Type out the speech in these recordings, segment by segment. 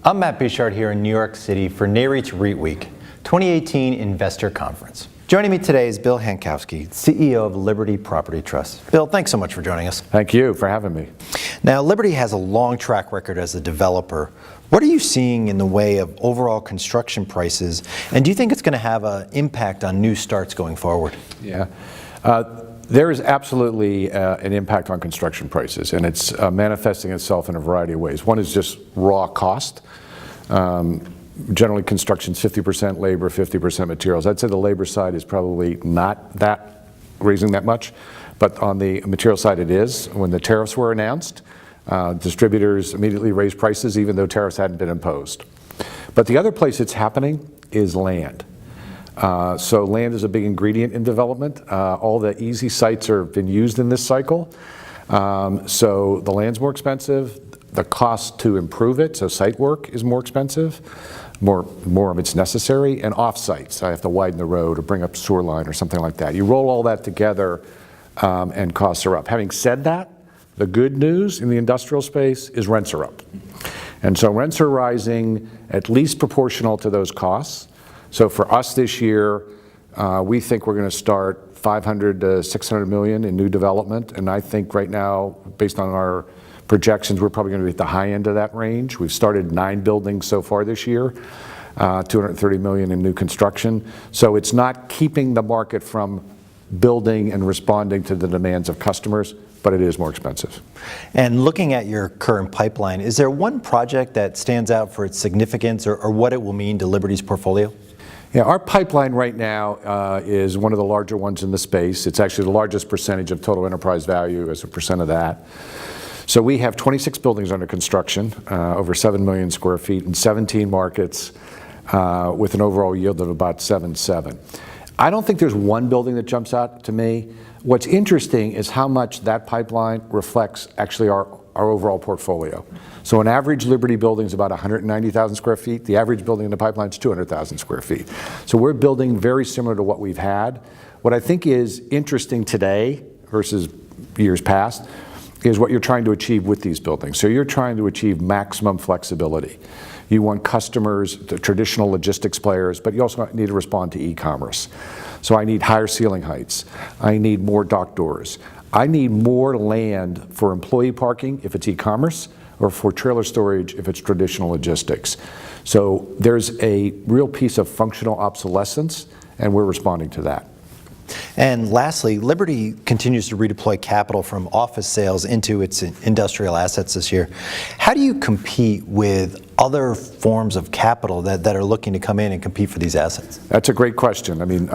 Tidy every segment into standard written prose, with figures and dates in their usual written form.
I'm Matt Bouchard here in New York City for NAREIT's REIT Week 2018 Investor Conference. Joining me today is Bill Hankowsky, CEO of Liberty Property Trust. Bill, thanks so much for joining us. Thank you for having me. Now, Liberty has a long track record as a developer. What are you seeing in the way of overall construction prices, and do you think it's going to have an impact on new starts going forward? Yeah. There is absolutely an impact on construction prices, and it's manifesting itself in a variety of ways. One is just raw cost. Generally, construction's 50% labor, 50% materials. I'd say the labor side is probably not that raising that much, but on the material side it is. When the tariffs were announced, distributors immediately raised prices even though tariffs hadn't been imposed. But the other place it's happening is land. So land is a big ingredient in development. All the easy sites have been used in this cycle. So the land's more expensive. The cost to improve it, so site work is more expensive. More of it's necessary, and off-sites. I have to widen the road or bring up a sewer line or something like that. You roll all that together and costs are up. Having said that, the good news in the industrial space is rents are up. And so rents are rising at least proportional to those costs. So for us this year, we think we're going to start 500 to 600 million in new development. And I think right now, based on our projections, we're probably going to be at the high end of that range. We've started 9 buildings so far this year, 230 million in new construction. So it's not keeping the market from building and responding to the demands of customers, but it is more expensive. And looking at your current pipeline, is there one project that stands out for its significance or what it will mean to Liberty's portfolio? Yeah, our pipeline right now is one of the larger ones in the space. It's actually the largest percentage of total enterprise value as a percent of that. So we have 26 buildings under construction, over 7 million square feet in 17 markets with an overall yield of about 7.7. I don't think there's one building that jumps out to me. What's interesting is how much that pipeline reflects actually our overall portfolio. So an average Liberty building is about 190,000 square feet. The average building in the pipeline is 200,000 square feet. So we're building very similar to what we've had. What I think is interesting today versus years past is what you're trying to achieve with these buildings. So you're trying to achieve maximum flexibility. You want customers, the traditional logistics players, but you also need to respond to e-commerce. So I need higher ceiling heights. I need more dock doors. I need more land for employee parking if it's e-commerce, or for trailer storage if it's traditional logistics. So there's a real piece of functional obsolescence, and we're responding to that. And lastly, Liberty continues to redeploy capital from office sales into its industrial assets this year. How do you compete with other forms of capital that are looking to come in and compete for these assets? That's a great question. I mean,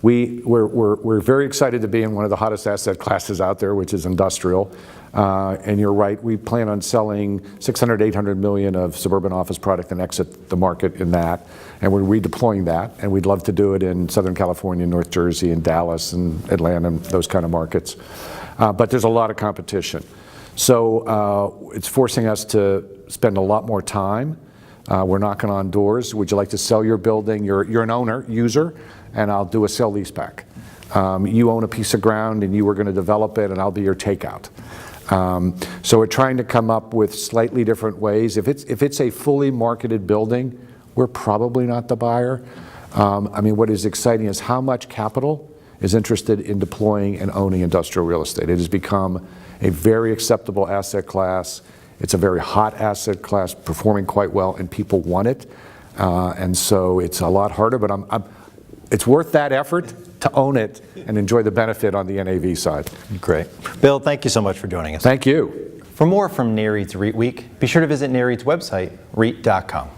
we're very excited to be in one of the hottest asset classes out there, which is industrial. And you're right, we plan on selling 600, 800 million of suburban office product and exit the market in that. And we're redeploying that. And we'd love to do it in Southern California, North Jersey, and Dallas, and Atlanta, and those kind of markets. But there's a lot of competition. So it's forcing us to spend a lot more time. We're knocking on doors. Would you like to sell your building? You're an owner, user, and I'll do a sell leaseback. You own a piece of ground and you were going to develop it, and I'll be your takeout. So we're trying to come up with slightly different ways. If it's a fully marketed building, we're probably not the buyer. I mean, what is exciting is how much capital is interested in deploying and owning industrial real estate. It has become a very acceptable asset class. It's a very hot asset class, performing quite well, and people want it. And so it's a lot harder, but it's worth that effort to own it and enjoy the benefit on the NAV side. Great. Bill, thank you so much for joining us. Thank you. For more from NAREIT's REIT Week, be sure to visit NAREIT's website, REIT.com.